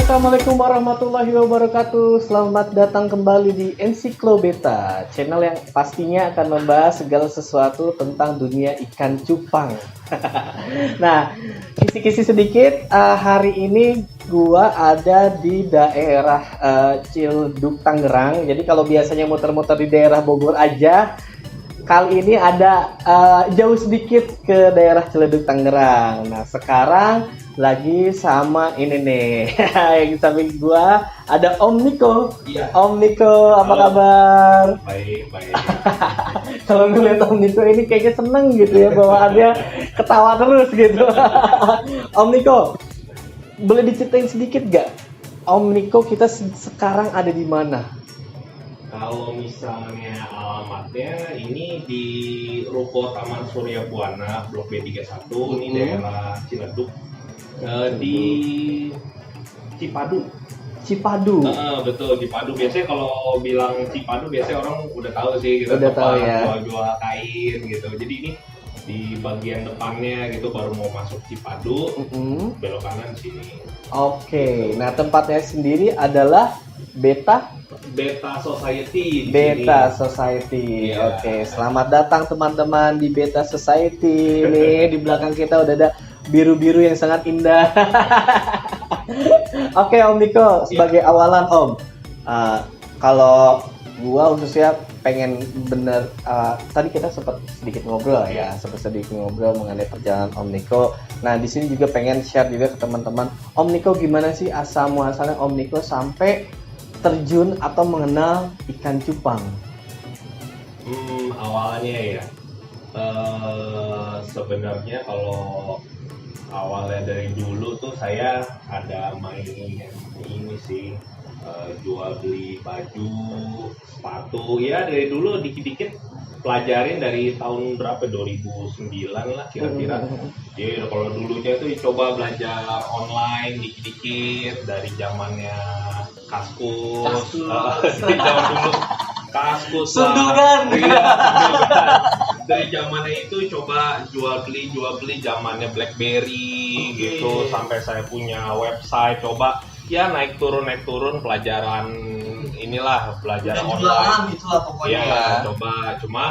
Assalamualaikum warahmatullahi wabarakatuh. Selamat datang kembali di Encyclobeta, channel yang pastinya akan membahas segala sesuatu tentang dunia ikan cupang. Nah, kisi-kisi sedikit, hari ini gua ada di daerah Ciledug, Tangerang. Jadi kalau biasanya muter-muter di daerah Bogor aja, kali ini ada jauh sedikit ke daerah Ciledug, Tangerang. Nah, sekarang lagi sama ini nih. Yang samping gua ada Om Niko. Iya. Om Niko, apa kabar? Baik. Kalau ngeliat Om Niko ini kayaknya seneng gitu ya, bawaannya ketawa terus gitu. Om Niko, boleh diceritain sedikit gak? Om Niko, kita sekarang ada di mana? Kalau misalnya alamatnya ini di Ruko Taman Surya Buana, Blok B31, ini daerah Ciledug, di Cipadu. Betul, Cipadu. Biasanya kalau bilang Cipadu, biasanya orang udah tahu sih, kita udah tahu ya, jual kain gitu. Jadi ini di bagian depannya gitu, baru mau masuk Cipadu, belok kanan sini. Oke, nah tempatnya sendiri adalah Beta Society. Society. Ya. Oke, selamat datang teman-teman di Beta Society. Nih di belakang kita udah ada biru-biru yang sangat indah. Oke, Om Niko, sebagai awalan Om, kalau gua khususnya pengen bener, tadi kita sempat sedikit ngobrol mengenai perjalanan Om Niko. Nah, di sini juga pengen share juga ke teman-teman. Om Niko, gimana sih asal muasalnya Om Niko sampai terjun atau mengenal ikan cupang? Awalnya ya, sebenarnya kalau awalnya dari dulu tuh saya ada main ini sih, jual beli baju, sepatu ya, dari dulu dikit-dikit pelajarin dari tahun berapa, 2009 lah kira-kira. Jadi kalau dulunya itu coba belajar online dikit-dikit dari zamannya Kaskus. Dari zaman dulu Kaskus Sundungan. Dari zamannya itu coba jual beli zamannya BlackBerry gitu, sampai saya punya website, coba ya naik turun pelajaran inilah, pelajaran online Itulah pokoknya ya, lah. coba cuma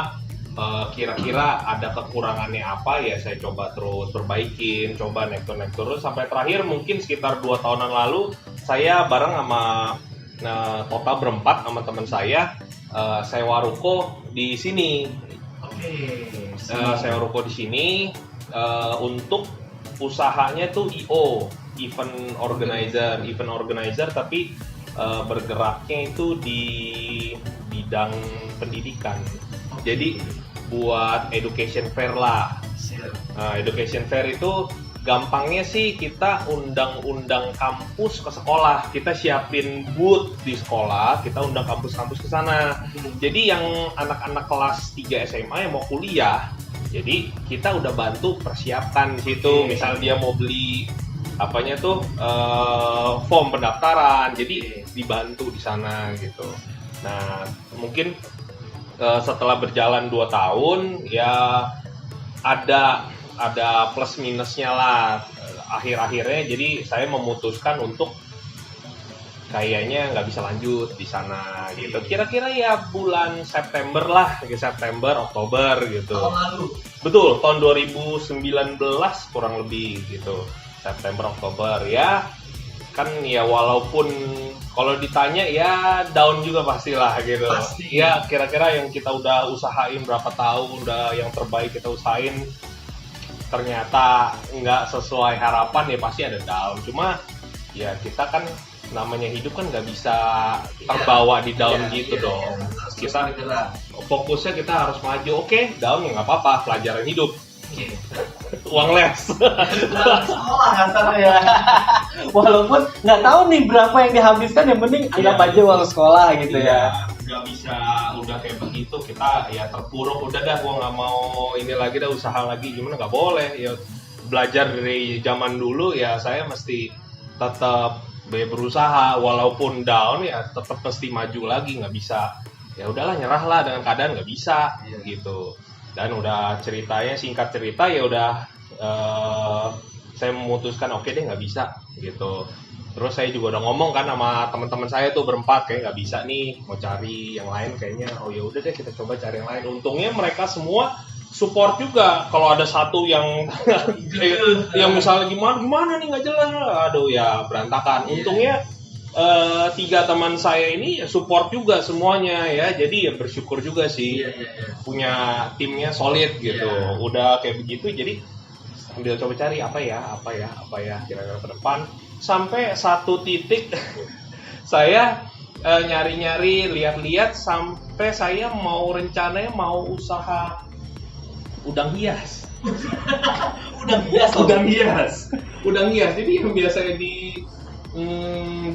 kira-kira ada kekurangannya apa ya, saya coba terus perbaikin, coba naik turun sampai terakhir mungkin sekitar 2 tahunan lalu saya bareng sama total berempat sama teman saya, sewa ruko di sini. Sewa ruko di sini untuk usahanya tuh event organizer, tapi bergeraknya itu di bidang pendidikan. Jadi buat education fair lah. Education fair itu gampangnya sih, kita undang kampus ke sekolah, kita siapin booth di sekolah, kita undang kampus-kampus ke sana. Jadi yang anak-anak kelas 3 SMA yang mau kuliah, jadi kita udah bantu persiapkan di situ. Misal dia mau beli form pendaftaran, jadi dibantu di sana gitu. Nah, mungkin setelah berjalan 2 tahun ya ada plus minusnya lah akhir-akhirnya. Jadi saya memutuskan untuk kayaknya nggak bisa lanjut di sana gitu. Kira-kira ya bulan September Oktober gitu. Tahun lalu. Betul, tahun 2019 kurang lebih gitu. September Oktober ya. Kan ya walaupun Kalau ditanya ya down juga pastilah gitu. Pasti. Ya kira-kira yang kita udah usahain berapa tahun, udah yang terbaik kita usahain, ternyata nggak sesuai harapan ya pasti ada down. Cuma ya kita kan namanya hidup kan nggak bisa terbawa di down gitu dong. Kita fokusnya kita harus maju. Oke, down ya nggak apa-apa, pelajaran hidup. Uang les. Sekolah kasarnya ya. Walaupun nggak tahu nih berapa yang dihabiskan, yang penting anggap aja uang sekolah gitu ya. Nggak bisa udah kayak begitu kita ya terpuruk, udah dah gua nggak mau ini lagi, dah usaha lagi, gimana, nggak boleh ya. Belajar dari zaman dulu ya, saya mesti tetap berusaha walaupun down ya, tetap mesti maju lagi, nggak bisa ya udahlah nyerahlah dengan keadaan, nggak bisa gitu. Dan udah ceritanya, singkat cerita ya udah saya memutuskan oke deh nggak bisa gitu. Terus saya juga udah ngomong kan sama teman-teman saya tuh berempat, kayak nggak bisa nih, mau cari yang lain kayaknya. Oh ya udah deh kita coba cari yang lain. Untungnya mereka semua support juga. Kalau ada satu yang yang misalnya gimana nih nggak jelas, aduh ya berantakan. Untungnya 3 teman saya ini support juga semuanya ya, jadi ya bersyukur juga sih punya timnya solid gitu. Udah kayak begitu, jadi sambil coba cari apa ya kira-kira ke depan, sampai satu titik saya nyari-nyari, lihat-lihat, sampai saya rencananya mau usaha udang hias. Udang hias. Jadi yang biasanya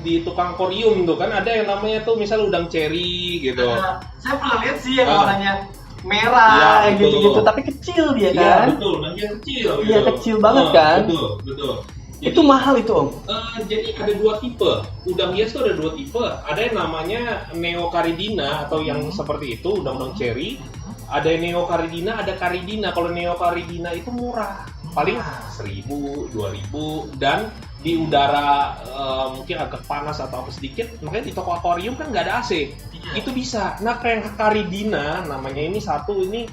di tukang korium tuh kan ada yang namanya tuh misal udang ceri gitu. Saya pernah lihat sih yang warnanya merah Ya, gitu-gitu, tapi kecil dia Iya kan. betul, udang hias kecil. Iya, kecil banget kan. Betul. Itu mahal itu Om. Jadi ada 2 tipe. Udang hias tuh ada 2 tipe. Ada yang namanya neocaridina atau yang seperti itu, udang-udang ceri. Ada neocaridina, ada caridina. Kalau neocaridina itu murah, paling 1.000, 2.000, dan di udara mungkin agak panas atau apa sedikit, makanya di toko akuarium kan nggak ada AC, itu bisa. Nah kayak caridina namanya ini satu ini,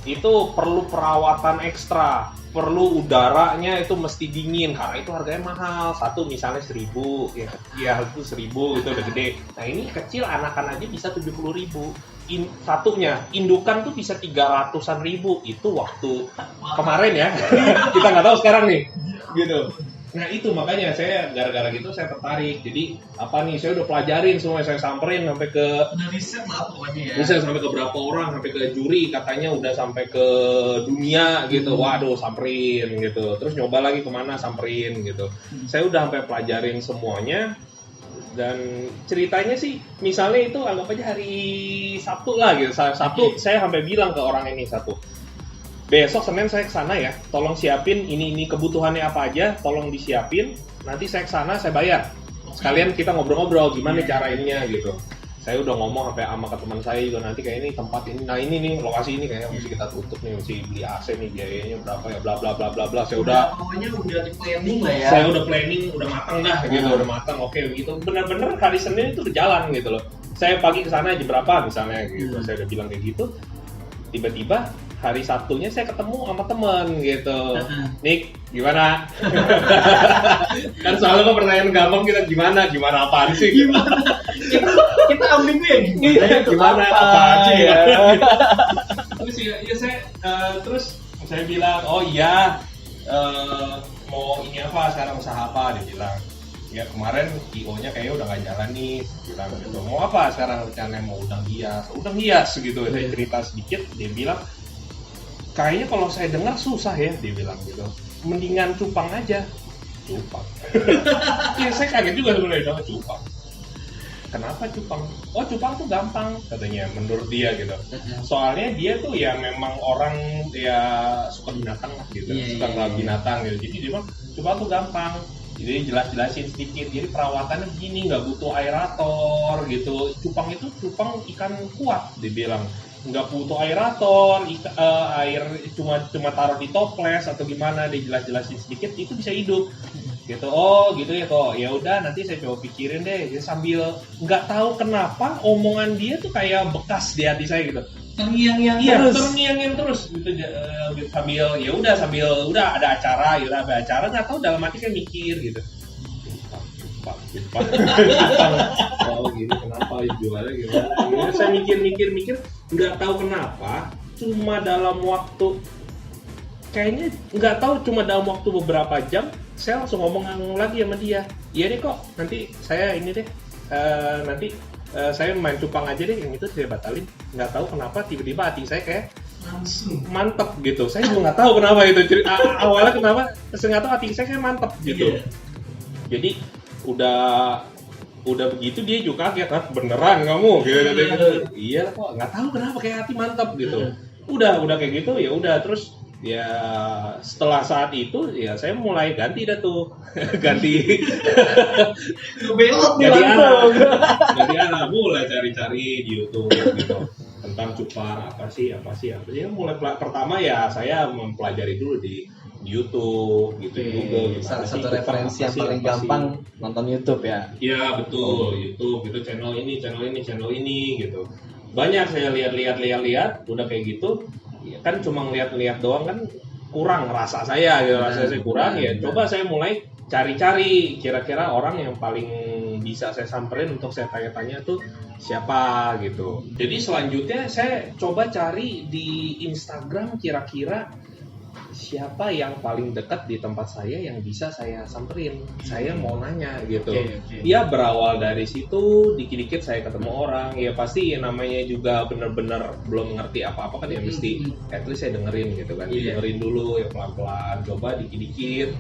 itu perlu perawatan ekstra, perlu udaranya itu mesti dingin karena itu harganya mahal. Satu misalnya 1.000, ya itu 1.000 itu udah gede. Nah ini kecil, anakan aja bisa 70.000. Satunya indukan tuh bisa 300-an ribu. Itu waktu kemarin ya. Kita nggak tahu sekarang nih gitu. Nah itu makanya saya gara-gara gitu saya tertarik. Jadi apa nih, saya udah pelajarin semua, saya samperin sampai ke riset lah pokoknya ya. Riset sampai ke berapa orang, sampai ke juri, katanya udah sampai ke dunia gitu. Waduh, samperin gitu. Terus nyoba lagi kemana, samperin gitu. Saya udah sampai pelajarin semuanya. Dan ceritanya sih misalnya itu anggap aja hari Sabtu lah gitu. Sabtu saya sampai bilang ke orang ini, satu, besok Senin saya kesana ya, tolong siapin ini kebutuhannya apa aja, tolong disiapin, nanti saya kesana saya bayar. Sekalian kita ngobrol-ngobrol gimana cara ininya gitu. Saya udah ngomong sampai sama ke teman saya juga, nanti kayak ini tempat ini, nah ini nih lokasi ini kayaknya mesti kita tutup nih, mesti beli AC nih, biayanya berapa ya, bla bla bla bla bla. Saya udah pokoknya udah di planning lah ya. Saya udah planning, udah matang dah gitu, udah matang. Oke begitu. Bener-bener hari Senin itu udah jalan gitu loh. Saya pagi kesana jam berapa misalnya gitu. Saya udah bilang kayak gitu. Tiba-tiba hari Sabtunya saya ketemu sama temen gitu. Nick, gimana? Kan selalu kok pertanyaan gampang kita gimana apaan sih? Kita ambil Gimana apaan sih ya? Terus ya saya terus saya bilang, oh iya, mau ini apa sekarang, usaha apa? Dia bilang, ya kemarin IO-nya kayaknya udah nggak jalan nih, bilang gitu. Mau apa sekarang rencananya? Mau udang hias gitu. Saya cerita sedikit, dia bilang, kayaknya kalau saya dengar susah ya, dia bilang gitu. Mendingan cupang aja. Cupang. Ya saya kaget juga sebenarnya sama cupang. Kenapa cupang? Oh cupang tuh gampang katanya menurut dia gitu. Soalnya dia tuh ya memang orang ya suka binatang lah gitu, suka ngelap binatang gitu. Jadi dia bilang cupang tuh gampang. Jadi jelasin sedikit. Jadi perawatannya begini, nggak butuh aerator gitu. Cupang itu ikan kuat, dia bilang. Nggak butuh aerator, air cuma taruh di toples atau gimana, dia jelasin sedikit itu bisa hidup gitu. Oh gitu ya kok, ya udah nanti saya coba pikirin deh. Jadi sambil nggak tahu kenapa omongan dia tuh kayak bekas di hati saya gitu, terngiang-ngiang terus gitu. Sambil udah ada acara nggak tahu dalam hati saya mikir gitu, kenapa gitu kan. Oh gini kenapa jualnya gimana. Saya mikir nggak tahu kenapa cuma dalam waktu kayaknya nggak tahu cuma dalam waktu beberapa jam saya langsung ngomong lagi sama dia, iya deh kok nanti saya ini deh nanti saya main cupang aja deh, yang itu saya batalin. Nggak tahu kenapa tiba-tiba hati saya kayak langsung mantep gitu. Saya juga nggak tahu kenapa itu awalnya kenapa, saya nggak tahu hati saya kayak mantep gitu. Jadi udah begitu dia juga kaget, kan beneran kamu gitu. Iya kok nggak tahu kenapa kayak hati mantep gitu. Udah kayak gitu ya udah. Terus ya setelah saat itu ya saya mulai ganti dah tuh ganti Belot nih Jadi langsung. Jadi anak mulai cari-cari di YouTube gitu tentang cupang apa sih. Mulai pertama ya saya mempelajari dulu di YouTube gitu, Google gimana Salah sih satu cupang, referensi apa yang sih, paling apa sih. gampang nonton YouTube ya. Iya betul, YouTube gitu, channel ini gitu. Banyak saya lihat, udah kayak gitu. Ya kan cuma ngeliat doang kan kurang rasa saya gitu, rasa saya kurang ya. Coba saya mulai cari-cari kira-kira orang yang paling bisa saya samperin untuk saya tanya-tanya tuh siapa gitu. Jadi selanjutnya saya coba cari di Instagram kira-kira siapa yang paling dekat di tempat saya yang bisa saya samperin. Saya mau nanya gitu. Oke. Ya berawal dari situ, dikit-dikit saya ketemu orang. Ya pasti namanya juga bener-bener belum ngerti apa-apa kan ya mesti at least saya dengerin gitu kan. Dengerin dulu ya pelan-pelan, coba dikit-dikit.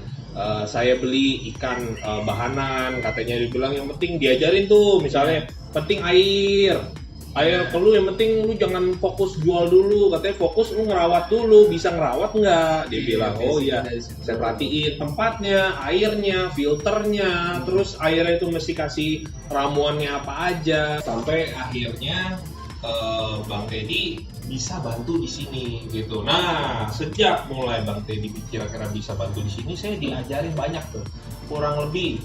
Saya beli ikan bahanan, katanya dibilang yang penting diajarin tuh misalnya penting air ke lu, yang penting lu jangan fokus jual dulu, katanya fokus lu ngerawat dulu, bisa ngerawat nggak? Dia bilang, oh iya, saya perhatiin tempatnya, airnya, filternya, terus airnya itu mesti kasih ramuannya apa aja, sampai akhirnya Bang Teddy bisa bantu di sini gitu. Nah, sejak mulai Bang Teddy kira-kira bisa bantu di sini, saya diajarin banyak tuh, kurang lebih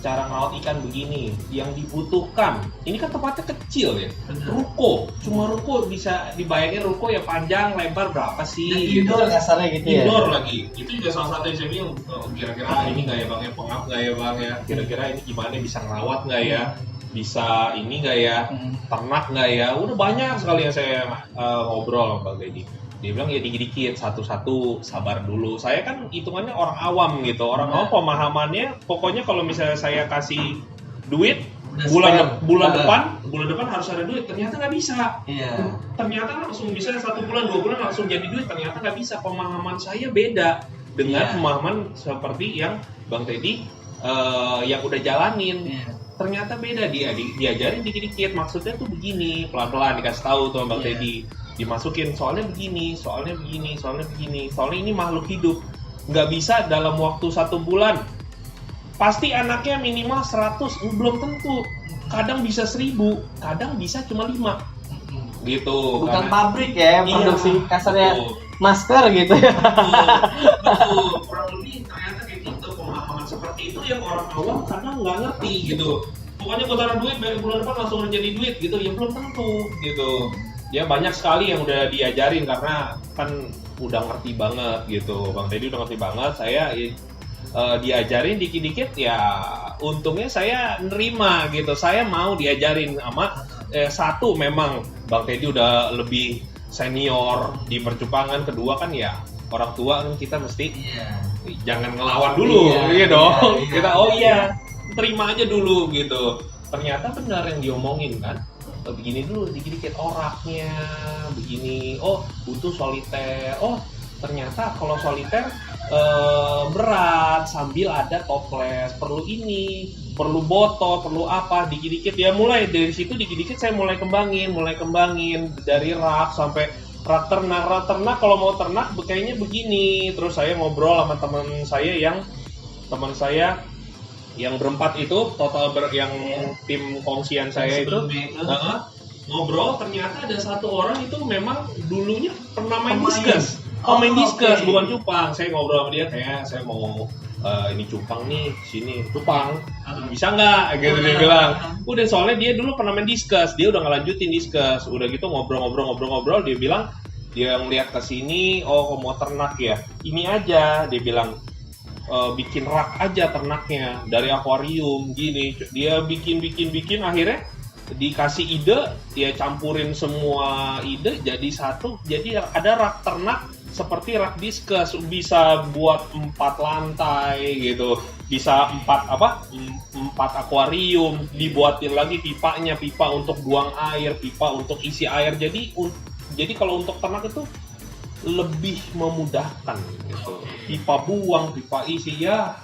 cara ngerawat ikan begini, yang dibutuhkan. Ini kan tempatnya kecil ya, ruko, cuma ruko bisa dibayangin ruko ya panjang, lebar berapa sih? Dan indoor kasarnya gitu ya. Indoor lagi, itu juga salah satu yang saya bilang, kira-kira ini nggak ya bang ya, pengap nggak ya bang ya, kira-kira ini gimana bisa ngerawat nggak ya, bisa ini nggak ya, ternak nggak ya, udah banyak sekali yang saya ngobrol sama Bang Teddy. Dia bilang ya dikit-dikit, satu-satu, sabar dulu. Saya kan hitungannya orang awam gitu, orang awam pemahamannya, pokoknya kalau misalnya saya kasih duit, bulan depan harus ada duit, ternyata nggak bisa. Iya. Ternyata langsung bisa 1 bulan 2 bulan langsung jadi duit, ternyata nggak bisa. Pemahaman saya beda dengan pemahaman seperti yang Bang Teddy yang udah jalanin. Ternyata beda, diajarin dikit-dikit, maksudnya tuh begini, pelan-pelan dikasih tahu tuh Bang Teddy, dimasukin soalnya begini, soalnya ini makhluk hidup, nggak bisa dalam waktu 1 bulan. Pasti anaknya minimal 100, belum tentu. Kadang bisa 1000, kadang bisa cuma 5. Gitu. Bukan pabrik ya, produksi kasarnya betul. masker gitu ya. Betul. Kurang lebih ternyata kayak gitu, pemahaman seperti itu yang orang awam kadang nggak ngerti gitu. Pokoknya gue taruh duit, bulan depan langsung jadi duit gitu, ya belum tentu gitu. Ya banyak sekali yang udah diajarin karena kan udah ngerti banget gitu. Bang Teddy udah ngerti banget, saya diajarin dikit-dikit ya untungnya saya nerima gitu. Saya mau diajarin sama satu, memang Bang Teddy udah lebih senior di percupangan, kedua kan ya orang tua kan kita mesti jangan ngelawan dulu dong. Kita terima aja dulu gitu. Ternyata benar yang diomongin kan. Begini dulu, dikit-dikit oraknya, begini, butuh soliter, ternyata kalau soliter berat, sambil ada toples, perlu ini, perlu botol, perlu apa, dikit-dikit ya. Mulai dari situ dikit-dikit saya mulai kembangin dari rak sampai rak ternak kalau mau ternak kayaknya begini. Terus saya ngobrol sama teman saya yang berempat itu total yang tim kongsian saya itu ngobrol, ternyata ada satu orang itu memang dulunya pernah main diskus. Main diskus bukan cupang. Saya ngobrol sama dia, kayak saya mau ini cupang nih, sini cupang bisa nggak gitu. Dia bilang udah, soalnya dia dulu pernah main diskus, dia udah ngelanjutin diskus. Udah gitu ngobrol, dia bilang dia ngeliat ke sini, mau ternak ya, ini aja, dia bilang bikin rak aja ternaknya dari akuarium gini. Dia bikin akhirnya dikasih ide, dia campurin semua ide jadi satu. Jadi ada rak ternak seperti rak diskus, bisa buat 4 lantai gitu, bisa 4 akuarium, dibuatin lagi pipanya, pipa untuk buang air, pipa untuk isi air. Jadi kalau untuk ternak itu lebih memudahkan gitu. Pipa buang, pipa isi ya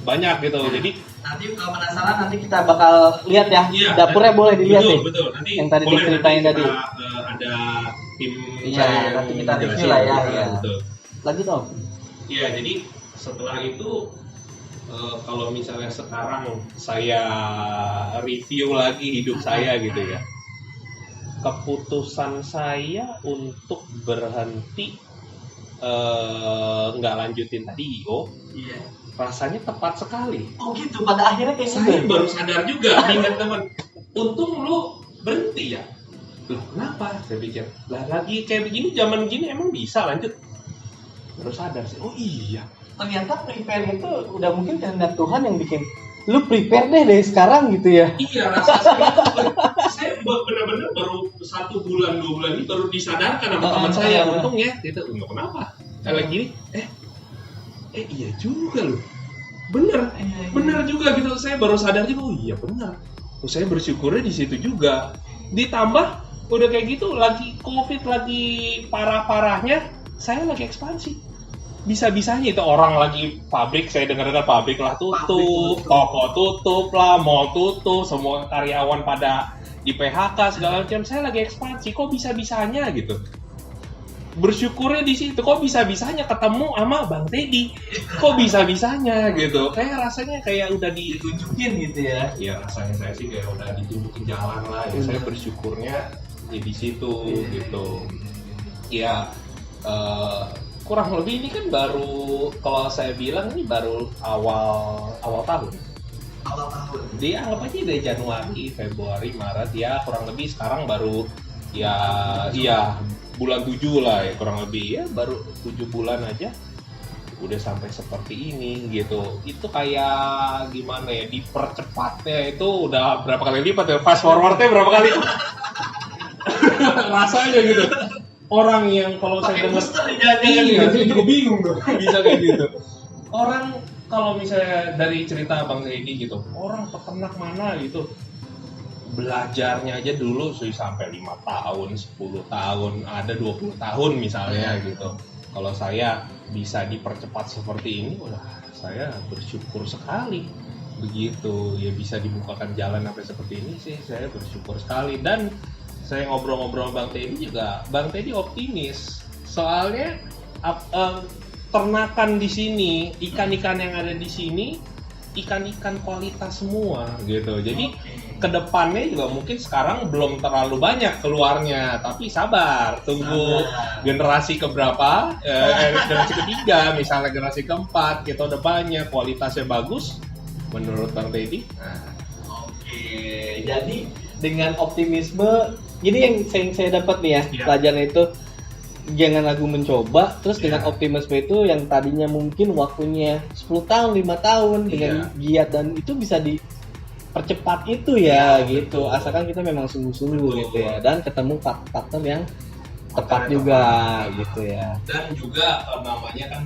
banyak gitu. Jadi nanti kalau penasaran nanti kita bakal lihat ya. iya, Dapurnya boleh dilihat nih. Betul. Nanti yang tadi boleh, diceritain nanti tadi. Ada tim Iya, saya yang nanti kita review jelasin. lah ya. Iya. Betul. Lanjut Om. Iya, jadi setelah itu kalau misalnya sekarang saya review lagi hidup saya gitu ya, keputusan saya untuk berhenti nggak lanjutin tadi IO, Iya. rasanya tepat sekali. Oh gitu, pada akhirnya kayak Saya gitu. baru sadar juga, ingat teman, untung lu berhenti ya. Loh kenapa? Saya pikir, lah lagi kayak begini, zaman gini emang bisa lanjut. Baru sadar sih, oh iya. Ternyata prepare itu udah mungkin kehendak Tuhan yang bikin lu prepare deh dari sekarang gitu ya. Iya, rasa saya itu saya benar-benar baru 1 bulan 2 bulan ini baru disadarkan sama teman saya, untungnya gitu. Enggak kenapa. Kayak gini, iya juga loh. Bener juga gitu. Saya baru sadar juga, oh iya benar. Oh, saya bersyukurnya di situ juga. Ditambah udah kayak gitu, lagi COVID lagi parah-parahnya, saya lagi ekspansi. Bisa-bisanya itu orang lagi pabrik, saya dengar-dengar pabrik lah tutup, toko tutup lah, mall tutup, semua karyawan pada di PHK segala macam. Saya lagi ekspansi, kok bisa-bisanya gitu. Bersyukurnya di situ, kok bisa-bisanya ketemu sama Bang Teddy, kok bisa-bisanya gitu. Kayak rasanya kayak udah Ditunjukin gitu ya. ya rasanya saya sih kayak udah ditunjukin jalan lah. Ya, saya bersyukurnya di situ gitu. Ya. Kurang lebih ini kan baru, kalau saya bilang ini baru awal tahun. Awal tahun. Dia anggap aja dari Januari, Februari, Maret ya kurang lebih sekarang baru iya bulan 7 lah ya kurang lebih ya, baru 7 bulan aja udah sampai seperti ini gitu. Itu kayak gimana ya, dipercepatnya itu udah berapa kali lipat ya, fast forwardnya berapa kali rasanya gitu. Orang yang kalau saya dengar iya, saya juga bingung tuh bisa kayak gitu. Orang kalau misalnya dari cerita Bang Teddy gitu, orang peternak mana gitu belajarnya aja dulu sampai 5 tahun, 10 tahun, ada 20 tahun misalnya gitu. Kalau saya bisa dipercepat seperti ini, wah saya bersyukur sekali. Begitu ya, bisa dibukakan jalan sampai seperti ini sih saya bersyukur sekali. Dan saya ngobrol-ngobrol Bang Teddy juga, Bang Teddy optimis soalnya ternakan di sini, ikan-ikan yang ada di sini, ikan-ikan kualitas semua gitu. Jadi kedepannya juga mungkin sekarang belum terlalu banyak keluarnya, tapi sabar, tunggu generasi keberapa, generasi ketiga, misalnya generasi keempat, kita udah banyak, kualitasnya bagus, menurut Bang Teddy. Oke, jadi dengan optimisme, ini yang saya dapat nih ya, Iya. pelajaran itu jangan ragu mencoba. Terus dengan optimisme itu yang tadinya mungkin waktunya 10 tahun, 5 tahun dengan giat, dan itu bisa dipercepat itu ya gitu. Betul. Asalkan kita memang sungguh-sungguh Betul. gitu ya, dan ketemu partner yang tepat juga gitu ya. Dan juga namanya kan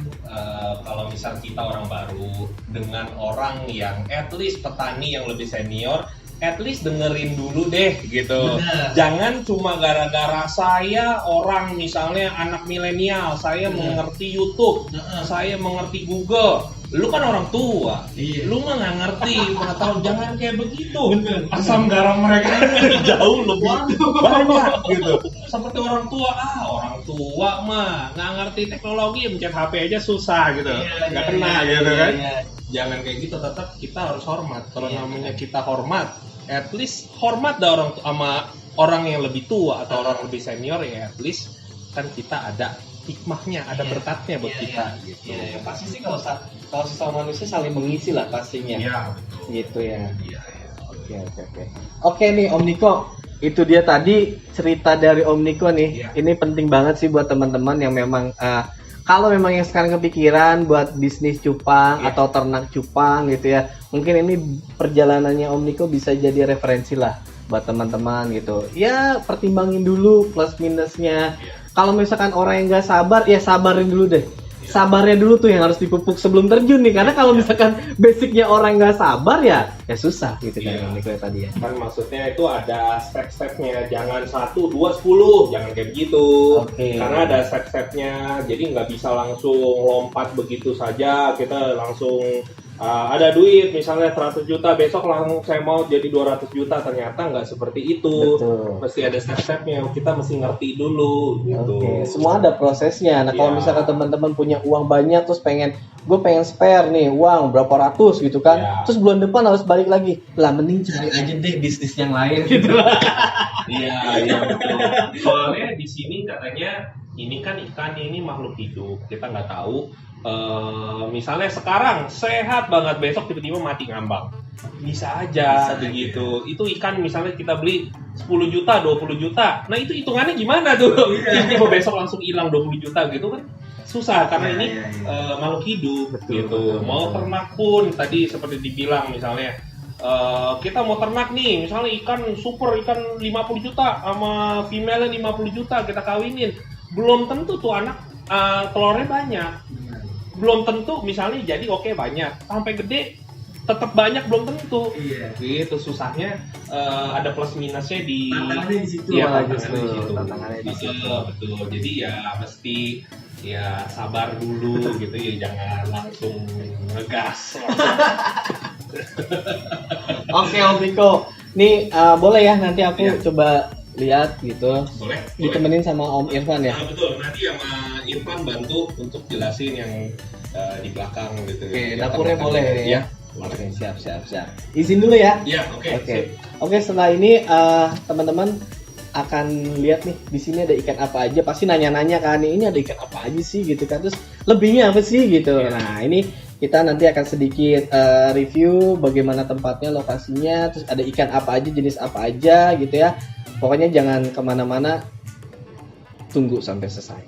kalau misal kita orang baru dengan orang yang at least petani yang lebih senior, at least dengerin dulu deh gitu. Benar. Jangan cuma gara-gara saya orang misalnya anak milenial, saya mengerti YouTube, saya mengerti Google. Lu kan orang tua, lu mah nggak ngerti pengetahuan. Jangan kayak begitu. Asam garam mereka ini jauh lebih banyak gitu. Seperti orang tua mah nggak ngerti teknologi, mencet HP aja susah gitu, nggak kena gitu kan. Jangan kayak gitu, tetap kita harus hormat. Kalau namanya kita hormat, at least hormat dah orang sama orang yang lebih tua atau orang lebih senior ya, at least kan kita ada hikmahnya, ada berkatnya buat kita gitu. Iya, pasti sih kalau sesama manusia saling mengisi lah pastinya. Iya, betul. Gitu ya. Iya. Oke. Oke nih Om Niko, itu dia tadi cerita dari Om Niko nih. Iya. Ini penting banget sih buat teman-teman yang memang kalau memang yang sekarang kepikiran buat bisnis cupang Iya. atau ternak cupang gitu ya, mungkin ini perjalanannya Om Niko bisa jadi referensi lah buat teman-teman gitu. Ya pertimbangin dulu plus minusnya. Kalau misalkan orang yang nggak sabar, ya sabarin dulu deh. Sabarnya dulu tuh yang harus dipupuk sebelum terjun nih, karena kalau misalkan basicnya orang nggak sabar ya susah gitu kan Iya. Om Niko ya tadi ya. Kan maksudnya itu ada step-stepnya, jangan 1, 2, 10, jangan kayak begitu. Oke. Karena ada step-stepnya, jadi nggak bisa langsung lompat begitu saja. Kita langsung ada duit misalnya 100 juta, besok langsung saya mau jadi 200 juta, ternyata nggak seperti itu. Betul. Mesti ada step-stepnya, kita mesti ngerti dulu gitu. Oke, semua ada prosesnya. Nah, kalau Iya. misalkan teman-teman punya uang banyak terus gue pengen spare nih uang berapa ratus gitu kan. Iya. Terus bulan depan harus balik lagi. Lah mending cari aja deh bisnis yang lain gitu. Iya, iya betul. Soalnya di sini katanya ini kan ikan ini makhluk hidup, kita nggak tahu. Misalnya sekarang sehat banget, besok tiba-tiba mati ngambang. Bisa aja begitu. Itu ikan misalnya kita beli 10 juta, 20 juta. Nah itu hitungannya gimana tuh? Tiba-tiba besok langsung hilang 20 juta gitu kan. Susah karena ini makhluk hidup gitu. Mau ternak pun tadi seperti dibilang misalnya kita mau ternak nih, misalnya ikan super, ikan 50 juta sama female 50 juta kita kawinin. Belum tentu tuh anak telurnya banyak. Belum tentu misalnya jadi oke banyak, sampai gede tetap banyak belum tentu. Iya. Gitu susahnya ada plus minusnya di Tantangannya di situ. Iya, malah tantangannya justru. di situ. Tantangannya di situ. Betul. Jadi ya mesti ya sabar dulu gitu ya, jangan langsung ngegas. Oke Om Niko. Nih boleh ya nanti aku Iya. coba lihat gitu. Boleh? Ditemenin sama Om Irfan ya. Betul, nanti sama Irfan bantu untuk jelasin yang di belakang gitu. Oke, Ya, dapurnya teman-teman. boleh Ya. ya. Oke, siap. Izin dulu ya. Ya, oke. Oke, sip. oke. Setelah ini teman-teman akan lihat nih di sini ada ikan apa aja. Pasti nanya-nanya kan, ini ada ikan apa aja sih gitu kan. Terus lebihnya apa sih gitu. Iya. Nah ini kita nanti akan sedikit review bagaimana tempatnya, lokasinya. Terus ada ikan apa aja, jenis apa aja gitu ya. Pokoknya jangan kemana-mana. Tunggu sampai selesai.